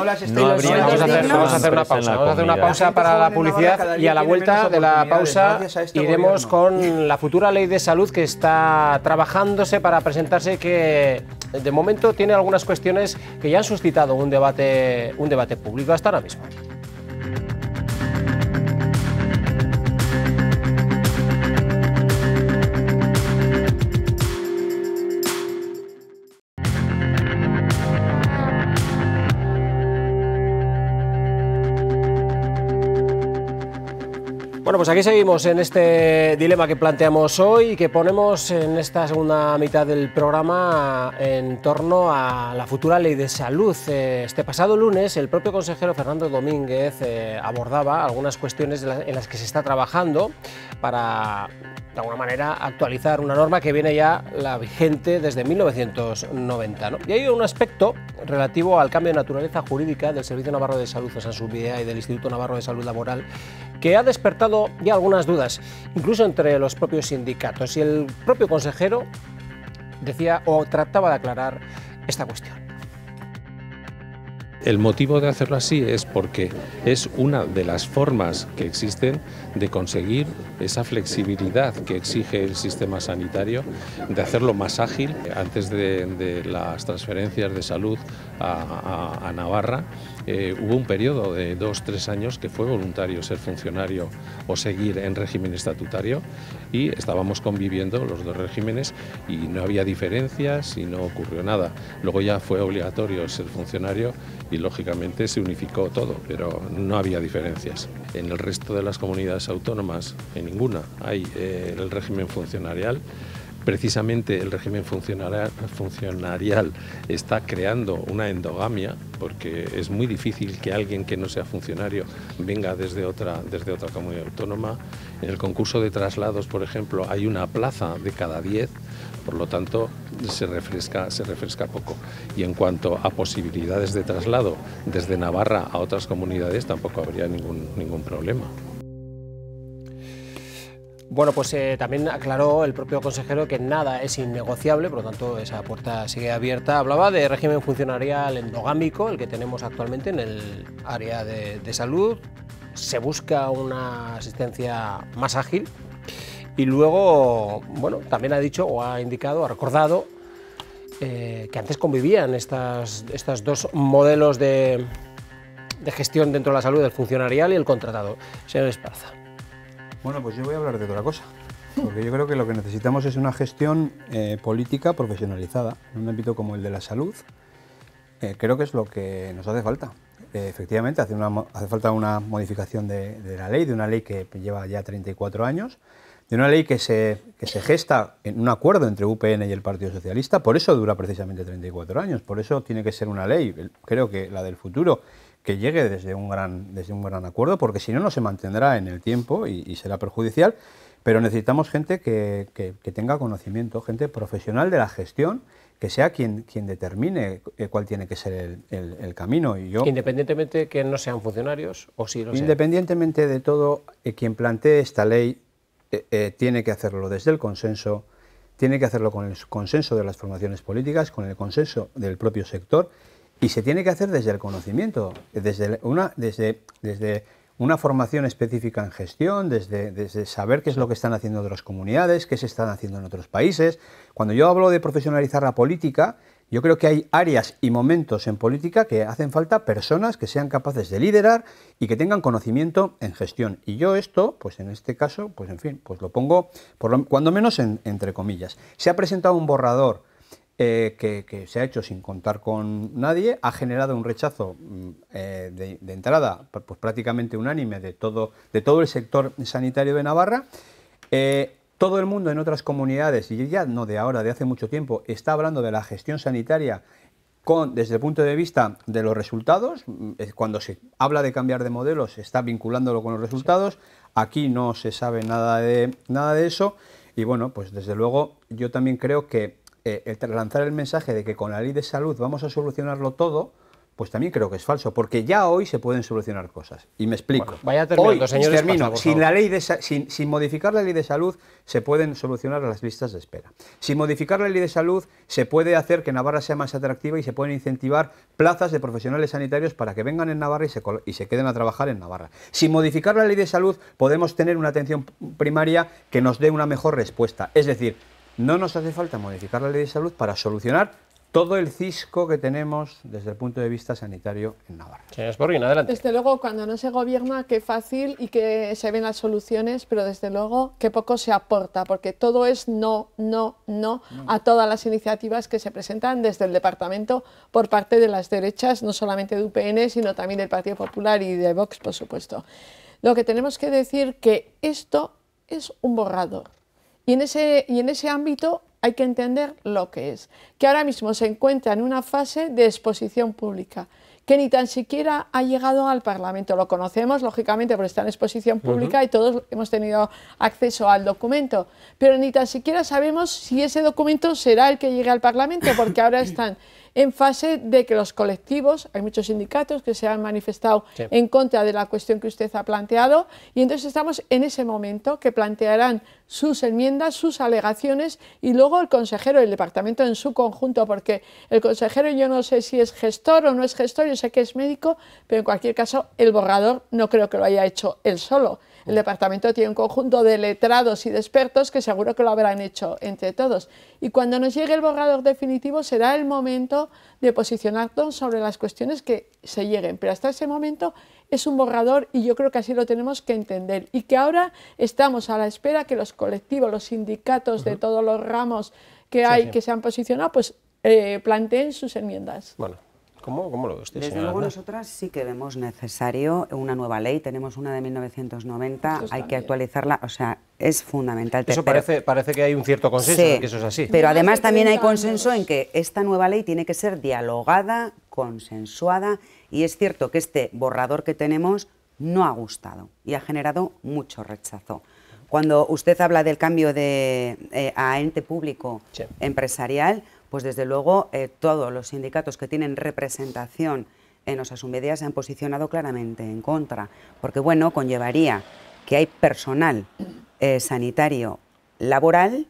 Vamos a hacer una pausa para la publicidad, y a la vuelta de la pausa iremos con la futura ley de salud que está trabajándose para presentarse, que de momento tiene algunas cuestiones que ya han suscitado un debate público hasta ahora mismo. Bueno, pues aquí seguimos en este dilema que planteamos hoy y que ponemos en esta segunda mitad del programa en torno a la futura ley de salud. Este pasado lunes el propio consejero Fernando Domínguez abordaba algunas cuestiones en las que se está trabajando para, de alguna manera, actualizar una norma que viene ya la vigente desde 1990, ¿no? Y hay un aspecto relativo al cambio de naturaleza jurídica del Servicio Navarro de Salud, o Sansubia, y del Instituto Navarro de Salud Laboral, que ha despertado ya algunas dudas, incluso entre los propios sindicatos. Y el propio consejero decía o trataba de aclarar esta cuestión. El motivo de hacerlo así es porque es una de las formas que existen de conseguir esa flexibilidad que exige el sistema sanitario, de hacerlo más ágil. Antes de las transferencias de salud a Navarra, hubo un periodo de 2-3 años que fue voluntario ser funcionario o seguir en régimen estatutario, y estábamos conviviendo los dos regímenes y no había diferencias y no ocurrió nada. Luego ya fue obligatorio ser funcionario y lógicamente se unificó todo, pero no había diferencias. En el resto de las comunidades autónomas, en ninguna, hay el régimen funcionarial. Precisamente el régimen funcionarial está creando una endogamia, porque es muy difícil que alguien que no sea funcionario venga desde otra comunidad autónoma. En el concurso de traslados, por ejemplo, hay una plaza de cada 10, por lo tanto se refresca poco. Y en cuanto a posibilidades de traslado desde Navarra a otras comunidades, tampoco habría ningún problema. Bueno, pues también aclaró el propio consejero que nada es innegociable, por lo tanto esa puerta sigue abierta. Hablaba de régimen funcionarial endogámico, el que tenemos actualmente en el área de salud. Se busca una asistencia más ágil y luego, bueno, también ha dicho o ha indicado, ha recordado que antes convivían estos dos modelos de gestión dentro de la salud, el funcionarial y el contratado. Señor Esparza. Bueno, pues yo voy a hablar de otra cosa, porque yo creo que lo que necesitamos es una gestión política profesionalizada en un ámbito como el de la salud. Creo que es lo que nos hace falta. Efectivamente, hace falta una modificación de la ley, de una ley que lleva ya 34 años, de una ley que se gesta en un acuerdo entre UPN y el Partido Socialista. Por eso dura precisamente 34 años, por eso tiene que ser una ley, creo que la del futuro, que llegue desde un gran acuerdo, porque si no, no se mantendrá en el tiempo y será perjudicial. Pero necesitamos gente que tenga conocimiento, gente profesional de la gestión, que sea quien determine cuál tiene que ser el camino. Y yo, independientemente que no sean funcionarios, o sí lo sean. Independientemente de todo, quien plantee esta ley tiene que hacerlo desde el consenso, tiene que hacerlo con el consenso de las formaciones políticas, con el consenso del propio sector. Y se tiene que hacer desde el conocimiento, desde una formación específica en gestión, desde saber qué es lo que están haciendo otras comunidades, qué se están haciendo en otros países. Cuando yo hablo de profesionalizar la política, yo creo que hay áreas y momentos en política que hacen falta personas que sean capaces de liderar y que tengan conocimiento en gestión. Y yo esto, pues en este caso, pues en fin, pues lo pongo cuando menos entre comillas. Se ha presentado un borrador que se ha hecho sin contar con nadie, ha generado un rechazo de entrada pues prácticamente unánime de todo el sector sanitario de Navarra. Todo el mundo en otras comunidades, y ya no de ahora, de hace mucho tiempo, está hablando de la gestión sanitaria desde el punto de vista de los resultados. Cuando se habla de cambiar de modelo, se está vinculándolo con los resultados. Aquí no se sabe nada de eso. Y bueno, pues desde luego yo también creo que lanzar el mensaje de que con la ley de salud vamos a solucionarlo todo, pues también creo que es falso, porque ya hoy se pueden solucionar cosas. Y me explico. Bueno, vaya terminando, señores. Sin modificar la ley de salud se pueden solucionar las listas de espera. Sin modificar la ley de salud se puede hacer que Navarra sea más atractiva y se pueden incentivar plazas de profesionales sanitarios para que vengan en Navarra y se queden a trabajar en Navarra. Sin modificar la ley de salud podemos tener una atención primaria que nos dé una mejor respuesta. Es decir, no nos hace falta modificar la ley de salud para solucionar todo el cisco que tenemos desde el punto de vista sanitario en Navarra. Señor Sporguín, adelante. Desde luego, cuando no se gobierna, qué fácil y que se ven las soluciones, pero desde luego qué poco se aporta, porque todo es no a todas las iniciativas que se presentan desde el departamento por parte de las derechas, no solamente de UPN, sino también del Partido Popular y de Vox, por supuesto. Lo que tenemos que decir que esto es un borrador. Y en ese ámbito hay que entender lo que es. Que ahora mismo se encuentra en una fase de exposición pública, que ni tan siquiera ha llegado al Parlamento. Lo conocemos, lógicamente, porque está en exposición pública y todos hemos tenido acceso al documento, pero ni tan siquiera sabemos si ese documento será el que llegue al Parlamento, porque ahora están en fase de que los colectivos, hay muchos sindicatos que se han manifestado en contra de la cuestión que usted ha planteado, y entonces estamos en ese momento que plantearán sus enmiendas, sus alegaciones, y luego el consejero, el departamento en su conjunto, porque el consejero yo no sé si es gestor o no es gestor, yo sé que es médico, pero en cualquier caso el borrador no creo que lo haya hecho él solo. El departamento tiene un conjunto de letrados y de expertos que seguro que lo habrán hecho entre todos. Y cuando nos llegue el borrador definitivo será el momento de posicionarnos sobre las cuestiones que se lleguen. Pero hasta ese momento es un borrador y yo creo que así lo tenemos que entender. Y que ahora estamos a la espera que los colectivos, los sindicatos de todos los ramos que hay que se han posicionado, pues planteen sus enmiendas. Bueno. ¿Cómo lo ve usted, Desde señora luego Aznar? nosotras sí que vemos necesario una nueva ley, tenemos una de 1990, hay que actualizarla, o sea, es fundamental. Eso pero, parece que hay un cierto consenso sí, en que eso es así. Pero además Hace también hay 30 consenso años. en que esta nueva ley tiene que ser dialogada, consensuada, y es cierto que este borrador que tenemos no ha gustado y ha generado mucho rechazo. Cuando usted habla del cambio a ente público empresarial, pues desde luego todos los sindicatos que tienen representación en Osasunbidea se han posicionado claramente en contra, porque bueno, conllevaría que hay personal sanitario laboral,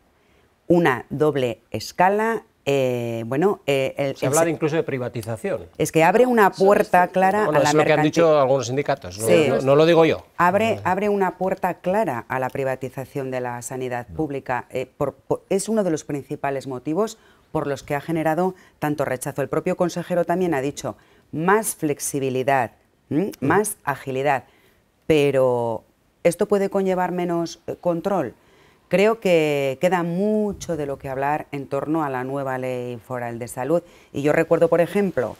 una doble escala, Se habla incluso de privatización. es que abre una puerta clara Bueno, a la es lo que han mercantil. dicho algunos sindicatos, Sí. no lo digo yo. Abre una puerta clara a la privatización de la sanidad pública. Es uno de los principales motivos por los que ha generado tanto rechazo. El propio consejero también ha dicho más flexibilidad, más agilidad, pero ¿esto puede conllevar menos control? Creo que queda mucho de lo que hablar en torno a la nueva ley foral de salud. Y yo recuerdo, por ejemplo,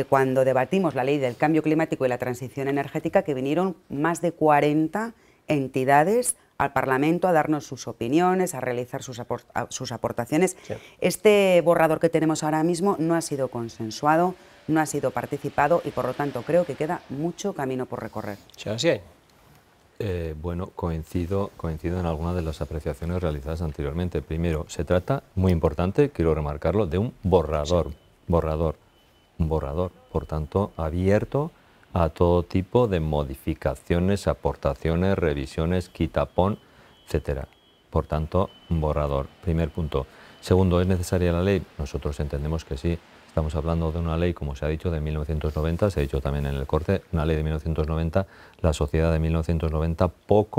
cuando debatimos la ley del cambio climático y la transición energética, que vinieron más de 40 entidades al Parlamento a darnos sus opiniones, a realizar sus aportaciones. Sí. Este borrador que tenemos ahora mismo no ha sido consensuado, no ha sido participado y por lo tanto creo que queda mucho camino por recorrer. Sí. Bueno, coincido en algunas de las apreciaciones realizadas anteriormente. Primero, se trata, muy importante, quiero remarcarlo, de un borrador. Sí. Un borrador, por tanto, abierto a todo tipo de modificaciones, aportaciones, revisiones, quitapón, etcétera. Por tanto, un borrador. Primer punto. Segundo, ¿es necesaria la ley? Nosotros entendemos que sí. Estamos hablando de una ley, como se ha dicho, de 1990, se ha dicho también en el corte, una ley de 1990, la sociedad de 1990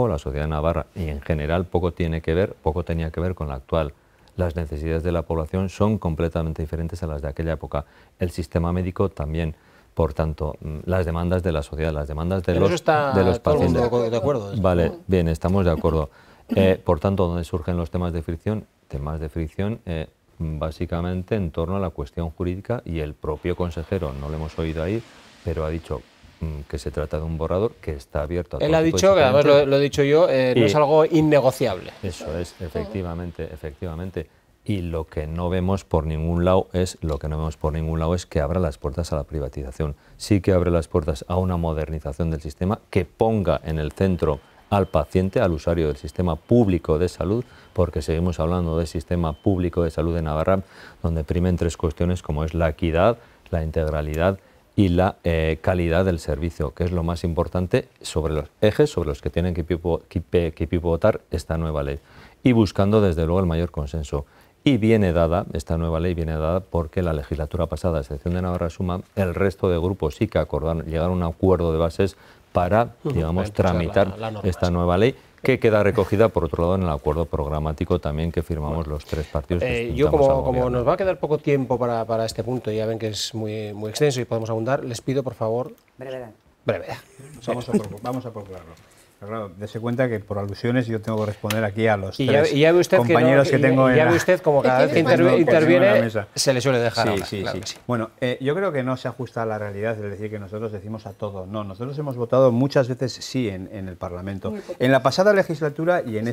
la sociedad de Navarra y en general poco tenía que ver con la actual. Las necesidades de la población son completamente diferentes a las de aquella época. El sistema médico también. Por tanto, las demandas de la sociedad, las demandas de los pacientes. Todo el mundo de acuerdo. Vale, bien, estamos de acuerdo. Por tanto, ¿dónde surgen los temas de fricción? Temas de fricción básicamente en torno a la cuestión jurídica y el propio consejero, no lo hemos oído ahí, pero ha dicho que se trata de un borrador que está abierto a todo. Él ha dicho, que además lo he dicho yo, no es algo innegociable. Eso es, efectivamente. Y lo que no vemos por ningún lado es que abra las puertas a la privatización. Sí que abre las puertas a una modernización del sistema que ponga en el centro al paciente, al usuario del sistema público de salud, porque seguimos hablando del sistema público de salud de Navarra, donde primen tres cuestiones como es la equidad, la integralidad y la calidad del servicio, que es lo más importante sobre los ejes sobre los que tienen que pivotar esta nueva ley. Y buscando desde luego el mayor consenso. Y esta nueva ley viene dada porque la legislatura pasada, a excepción de Navarra Suma, el resto de grupos sí que llegaron a un acuerdo de bases para, digamos, tramitar esta nueva ley, que queda recogida, por otro lado, en el acuerdo programático también que firmamos los tres partidos. Yo, como nos va a quedar poco tiempo para este punto, ya ven que es muy extenso y podemos abundar, les pido, por favor... Brevedad. Vamos a procurarlo. Claro, dése cuenta que por alusiones yo tengo que responder aquí a los y tres ya ve usted compañeros que tengo en ya la... ve usted como cada vez que interviene se le suele dejar hablar, claro que sí. Bueno, yo creo que no se ajusta a la realidad, es decir, que nosotros decimos a todo. No, nosotros hemos votado muchas veces sí en el Parlamento. En la pasada legislatura y en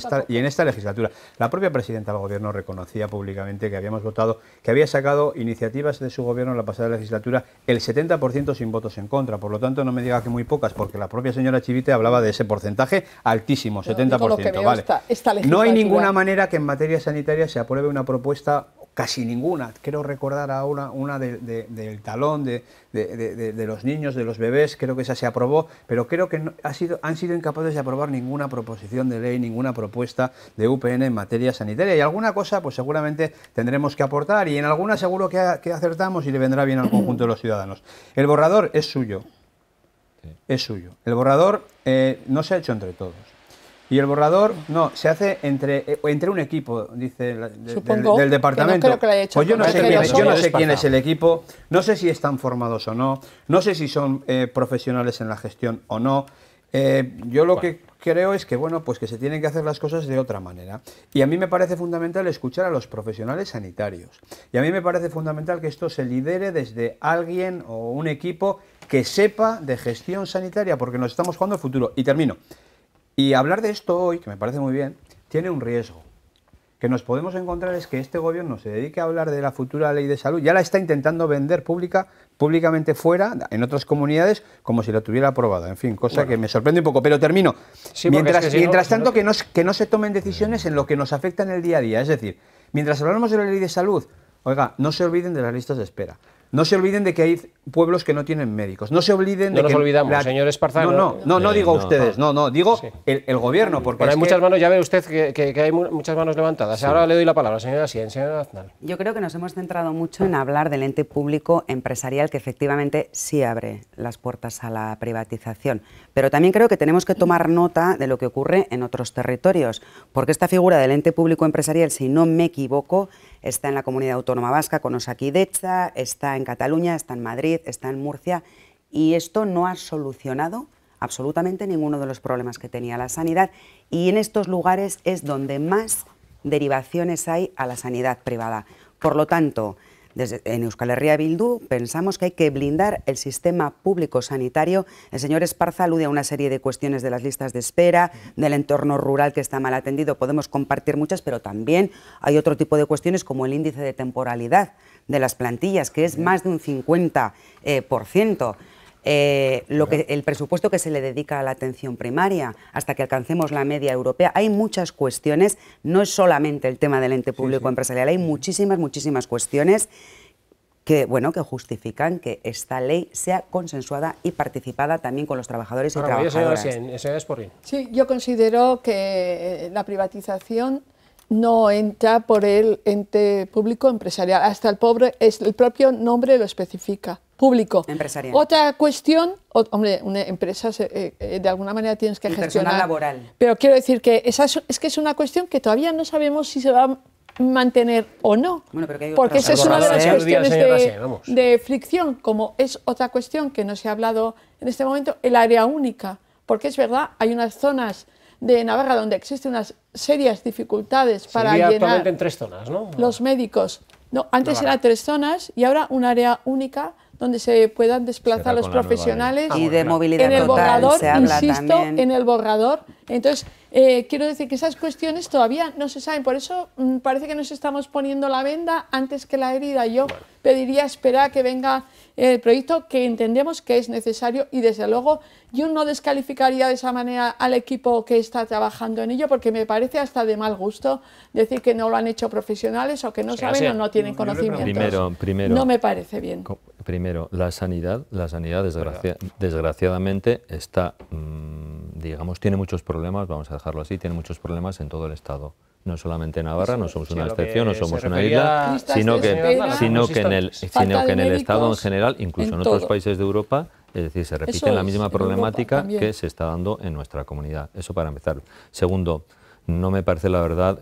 esta legislatura. La propia presidenta del Gobierno reconocía públicamente que habíamos votado, que había sacado iniciativas de su Gobierno en la pasada legislatura el 70% sin votos en contra. Por lo tanto, no me diga que muy pocas, porque la propia señora Chivite hablaba de ese porcentaje altísimo, 70%. Vale. No hay ninguna manera que en materia sanitaria se apruebe una propuesta, casi ninguna. Quiero recordar ahora una del talón de los niños, de los bebés, creo que esa se aprobó, pero creo que no, han sido incapaces de aprobar ninguna proposición de ley, ninguna propuesta de UPN en materia sanitaria. Y alguna cosa, pues seguramente tendremos que aportar, y en alguna seguro que acertamos y le vendrá bien al conjunto de los ciudadanos. El borrador es suyo. Es suyo. El borrador no se ha hecho entre todos. Y el borrador no se hace entre un equipo, dice del departamento. No creo que lo haya hecho, pues yo no sé quién es el equipo, no sé si están formados o no, no sé si son profesionales en la gestión o no. Yo lo que creo es que, bueno, pues que se tienen que hacer las cosas de otra manera. Y a mí me parece fundamental escuchar a los profesionales sanitarios. Y a mí me parece fundamental que esto se lidere desde alguien o un equipo que sepa de gestión sanitaria, porque nos estamos jugando el futuro. Y termino. Y hablar de esto hoy, que me parece muy bien, tiene un riesgo. Que nos podemos encontrar es que este gobierno se dedique a hablar de la futura ley de salud, ya la está intentando vender públicamente fuera, en otras comunidades, como si la tuviera aprobada. En fin, cosa que me sorprende un poco. Pero termino. Sí, mientras tanto, que no se tomen decisiones en lo que nos afecta en el día a día. Es decir, mientras hablamos de la ley de salud, oiga, no se olviden de las listas de espera. No se olviden de que hay pueblos que no tienen médicos. No se olviden de que... No nos olvidamos, señor Esparza. No digo ustedes, digo sí. el gobierno, porque hay muchas manos, ya ve usted que hay muchas manos levantadas. Sí. Ahora le doy la palabra, señora Sien, señora Aznar. Yo creo que nos hemos centrado mucho en hablar del ente público empresarial, que efectivamente sí abre las puertas a la privatización. Pero también creo que tenemos que tomar nota de lo que ocurre en otros territorios, porque esta figura del ente público empresarial, si no me equivoco, está en la Comunidad Autónoma Vasca con Osakidetza, está en Cataluña, está en Madrid, está en Murcia, y esto no ha solucionado absolutamente ninguno de los problemas que tenía la sanidad, y en estos lugares es donde más derivaciones hay a la sanidad privada. Por lo tanto, en Euskal Herria Bildu pensamos que hay que blindar el sistema público sanitario. El señor Esparza alude a una serie de cuestiones de las listas de espera, del entorno rural que está mal atendido. Podemos compartir muchas, pero también hay otro tipo de cuestiones como el índice de temporalidad de las plantillas, que es más de un 50%. El presupuesto que se le dedica a la atención primaria hasta que alcancemos la media europea. Hay muchas cuestiones, no es solamente el tema del ente público empresarial, hay muchísimas cuestiones que justifican que esta ley sea consensuada y participada también con los trabajadores y trabajadoras. Sí, yo considero que la privatización no entra por el ente público empresarial, hasta el propio nombre lo especifica. Público. Empresarial. Otra cuestión, hombre, una empresa de alguna manera tienes que gestionar. Personal laboral. Pero quiero decir que es una cuestión que todavía no sabemos si se va a mantener o no. Bueno, pero que hay porque esa es una de las cuestiones de fricción, como es otra cuestión que no se ha hablado en este momento, el área única. Porque es verdad, hay unas zonas de Navarra donde existen unas serias dificultades para llenar actualmente en 3 zonas, ¿no? Los médicos. No, antes era 3 zonas y ahora un área única donde se puedan desplazar los profesionales. Y de movilidad en el total borrador, se habla insisto, también. En el borrador. Entonces, quiero decir que esas cuestiones todavía no se saben. Por eso parece que nos estamos poniendo la venda antes que la herida. Yo pediría esperar a que venga el proyecto, que entendemos que es necesario, y desde luego yo no descalificaría de esa manera al equipo que está trabajando en ello, porque me parece hasta de mal gusto decir que no lo han hecho profesionales o que no saben o no tienen conocimientos. Primero, no me parece bien. Primero, la sanidad desgraciadamente está, digamos, tiene muchos problemas, vamos a dejarlo así, tiene muchos problemas en todo el Estado. No solamente en Navarra, no somos una excepción, no somos una isla, sino que en el Estado en general, incluso en otros países de Europa, es decir, se repite la misma problemática que se está dando en nuestra comunidad. Eso para empezar. Segundo, no me parece, la verdad,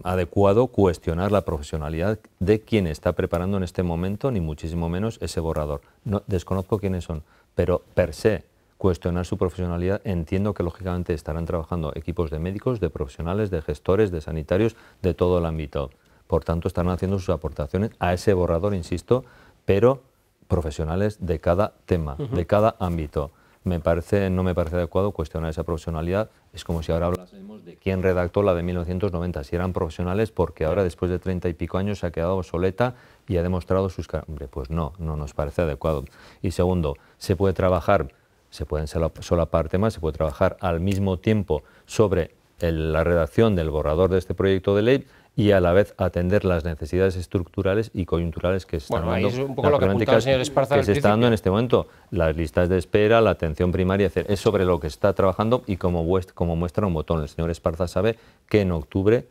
adecuado cuestionar la profesionalidad de quien está preparando en este momento, ni muchísimo menos ese borrador. No, desconozco quiénes son, pero per se, cuestionar su profesionalidad. Entiendo que lógicamente estarán trabajando equipos de médicos, de profesionales, de gestores, de sanitarios, de todo el ámbito. Por tanto, estarán haciendo sus aportaciones a ese borrador, insisto, pero profesionales de cada tema, de cada ámbito. No me parece adecuado cuestionar esa profesionalidad. Es como si ahora hablásemos de quién redactó la de 1990. Si eran profesionales, porque ahora después de 30 y pico años se ha quedado obsoleta y ha demostrado sus... Hombre, pues no nos parece adecuado. Y segundo, se puede trabajar, se pueden solapar temas, se puede trabajar al mismo tiempo sobre la redacción del borrador de este proyecto de ley y a la vez atender las necesidades estructurales y coyunturales que se están dando, es un poco lo que apuntaba el señor Esparza que se está dando en este momento. Las listas de espera, la atención primaria, es sobre lo que se está trabajando y como muestra un botón. El señor Esparza sabe que en octubre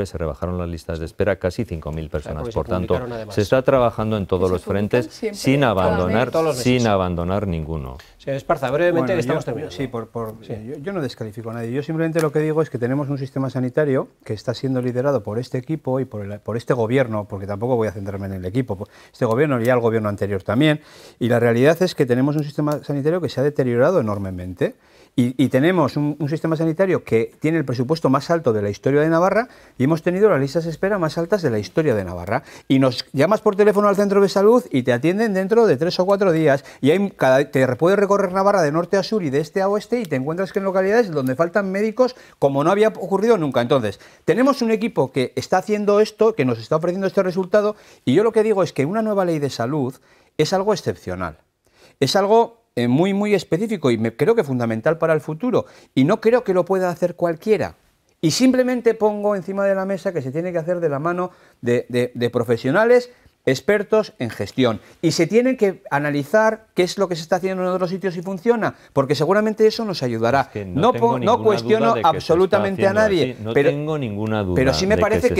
se rebajaron las listas de espera casi 5.000 personas. Claro, por tanto, se está trabajando en todos los frentes sin abandonar ninguno. Señor Esparza, brevemente, que estamos terminando. Sí, yo no descalifico a nadie. Yo simplemente lo que digo es que tenemos un sistema sanitario que está siendo liderado por este equipo y por este gobierno, porque tampoco voy a centrarme en el equipo, este gobierno y ya el gobierno anterior también, y la realidad es que tenemos un sistema sanitario que se ha deteriorado enormemente. Y tenemos un sistema sanitario que tiene el presupuesto más alto de la historia de Navarra y hemos tenido las listas de espera más altas de la historia de Navarra. Y nos llamas por teléfono al centro de salud y te atienden dentro de 3 o 4 días. Y te puedes recorrer Navarra de norte a sur y de este a oeste y te encuentras que en localidades donde faltan médicos como no había ocurrido nunca. Entonces, tenemos un equipo que está haciendo esto, que nos está ofreciendo este resultado, y yo lo que digo es que una nueva ley de salud es algo excepcional. Es algo muy, muy específico y creo que fundamental para el futuro. Y no creo que lo pueda hacer cualquiera. Y simplemente pongo encima de la mesa que se tiene que hacer de la mano de profesionales expertos en gestión. Y se tiene que analizar qué es lo que se está haciendo en otros sitios y funciona, porque seguramente eso nos ayudará. Es que no cuestiono absolutamente a nadie. Así, no tengo ninguna duda. Pero sí me parece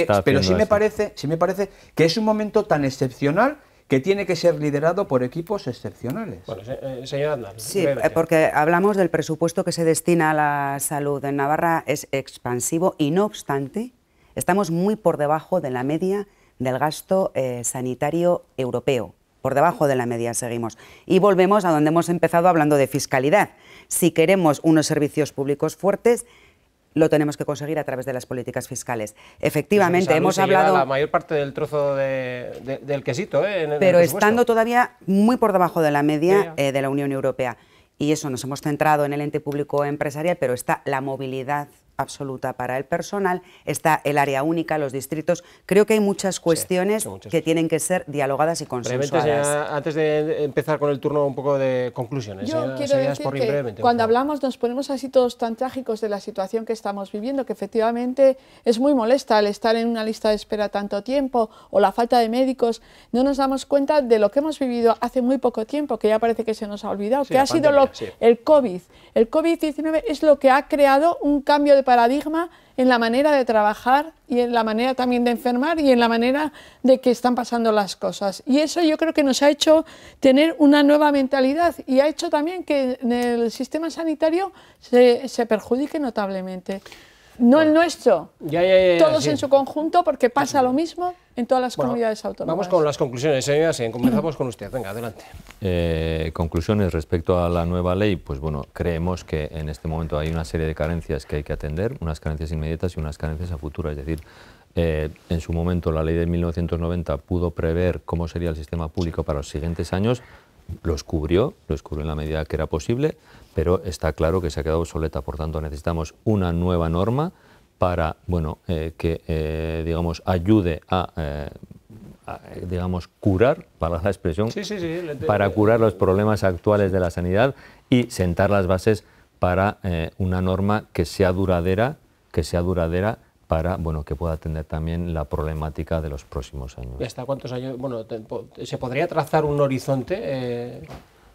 que es un momento tan excepcional que tiene que ser liderado por equipos excepcionales. Bueno, señor Aznar. Sí, porque hablamos del presupuesto que se destina a la salud en Navarra, es expansivo y no obstante, estamos muy por debajo de la media del gasto sanitario europeo. Por debajo de la media seguimos. Y volvemos a donde hemos empezado hablando de fiscalidad. Si queremos unos servicios públicos fuertes, lo tenemos que conseguir a través de las políticas fiscales. Efectivamente, hemos hablado... la mayor parte del trozo del quesito, pero estando todavía muy por debajo de la media de la Unión Europea. Y eso nos hemos centrado en el ente público empresarial, pero está la movilidad absoluta para el personal, está el área única, los distritos. Creo que hay muchas cuestiones que tienen que ser dialogadas y consensuadas. Antes de empezar con el turno, un poco de conclusiones. Yo quiero decir que cuando hablamos nos ponemos así todos tan trágicos de la situación que estamos viviendo, que efectivamente es muy molesta el estar en una lista de espera tanto tiempo o la falta de médicos. No nos damos cuenta de lo que hemos vivido hace muy poco tiempo, que ya parece que se nos ha olvidado, que ha sido el COVID. El COVID-19 es lo que ha creado un cambio de paradigma en la manera de trabajar y en la manera también de enfermar y en la manera de que están pasando las cosas. Y eso yo creo que nos ha hecho tener una nueva mentalidad y ha hecho también que en el sistema sanitario se perjudique notablemente. No el nuestro, todos en su conjunto, porque pasa lo mismo en todas las comunidades autónomas. Vamos con las conclusiones, señora Sen, comenzamos con usted. Venga, adelante. Conclusiones respecto a la nueva ley, pues bueno, creemos que en este momento hay una serie de carencias que hay que atender, unas carencias inmediatas y unas carencias a futuro, es decir, en su momento la ley de 1990 pudo prever cómo sería el sistema público para los siguientes años, los cubrió en la medida que era posible, pero está claro que se ha quedado obsoleta. Por tanto, necesitamos una nueva norma para, que digamos, ayude a digamos, curar, para la expresión, para curar los problemas actuales de la sanidad y sentar las bases para una norma que sea duradera para que pueda atender también la problemática de los próximos años. ¿Y hasta cuántos años? Bueno, ¿se podría trazar un horizonte?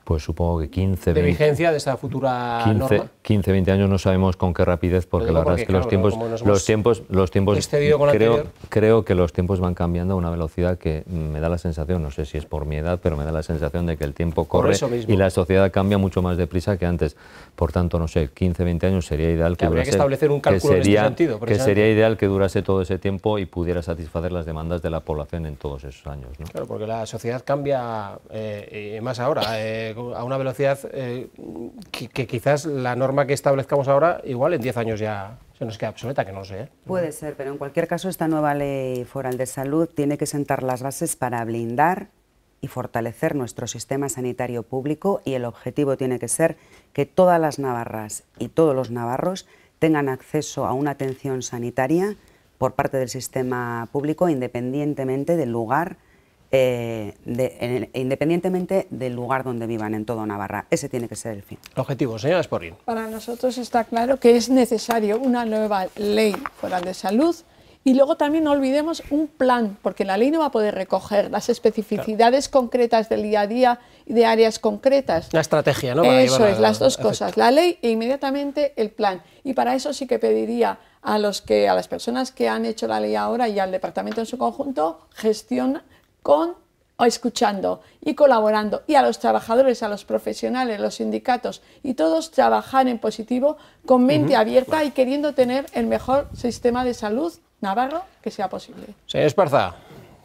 Pues supongo que 15, 20... ¿De vigencia de esta futura norma? 15, 20 años, no sabemos con qué rapidez, porque la verdad es que los tiempos creo que los tiempos van cambiando a una velocidad que me da la sensación, no sé si es por mi edad, pero me da la sensación de que el tiempo corre y la sociedad cambia mucho más deprisa que antes. Por tanto, no sé, 15, 20 años sería ideal que habría que establecer un cálculo en este sentido. Que sería ideal que durase todo ese tiempo y pudiera satisfacer las demandas de la población en todos esos años, ¿no? Claro, porque la sociedad cambia más ahora. a una velocidad que quizás la norma que establezcamos ahora, igual en 10 años ya se nos queda obsoleta, que no lo sé. Puede ser, pero en cualquier caso esta nueva Ley Foral de Salud tiene que sentar las bases para blindar y fortalecer nuestro sistema sanitario público, y el objetivo tiene que ser que todas las navarras y todos los navarros tengan acceso a una atención sanitaria por parte del sistema público independientemente del lugar donde vivan en toda Navarra. Ese tiene que ser el fin. Objetivo, señora Sporrin. Para nosotros está claro que es necesario una nueva Ley Foral de Salud. Y luego también no olvidemos un plan, porque la ley no va a poder recoger las especificidades concretas del día a día y de áreas concretas. Una estrategia, ¿no? Eso es, las dos cosas, la ley e inmediatamente el plan. Y para eso sí que pediría a las personas que han hecho la ley ahora y al departamento en su conjunto, gestión escuchando y colaborando, y a los trabajadores, a los profesionales, los sindicatos y todos trabajar en positivo, con mente abierta y queriendo tener el mejor sistema de salud navarro que sea posible. Señor Esparza.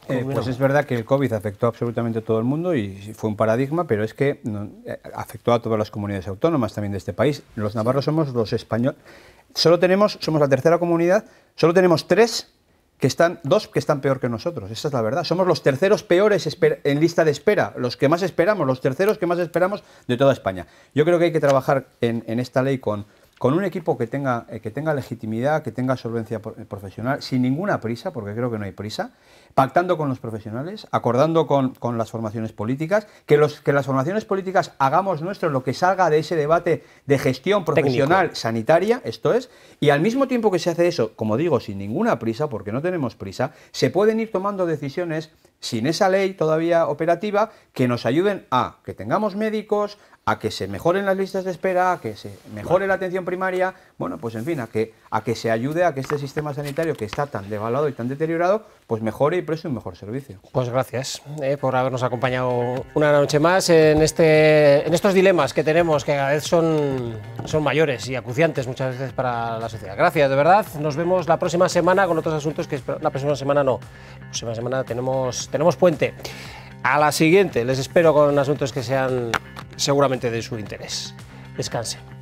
Pues es verdad que el COVID afectó absolutamente a todo el mundo y fue un paradigma, pero es que afectó a todas las comunidades autónomas también de este país. Los navarros somos los españoles. Somos la tercera comunidad, solo tenemos dos que están peor que nosotros, esa es la verdad. Somos los terceros peores en lista de espera, los que más esperamos, los terceros que más esperamos de toda España. Yo creo que hay que trabajar en esta ley con un equipo que tenga legitimidad, que tenga solvencia profesional, sin ninguna prisa, porque creo que no hay prisa, pactando con los profesionales, acordando con las formaciones políticas, que las formaciones políticas hagamos nuestro lo que salga de ese debate de gestión profesional sanitaria, esto es, y al mismo tiempo que se hace eso, como digo, sin ninguna prisa, porque no tenemos prisa, se pueden ir tomando decisiones sin esa ley todavía operativa que nos ayuden a que tengamos médicos, a que se mejoren las listas de espera, a que se mejore la atención primaria, bueno, pues en fin, a que se ayude a que este sistema sanitario que está tan devaluado y tan deteriorado, pues mejore y preste un mejor servicio. Pues gracias por habernos acompañado una noche más en estos dilemas que tenemos, que cada vez son mayores y acuciantes muchas veces para la sociedad. Gracias, de verdad. Nos vemos la próxima semana con otros asuntos que la próxima semana no. La próxima semana tenemos puente. A la siguiente les espero con asuntos que sean seguramente de su interés. Descansen.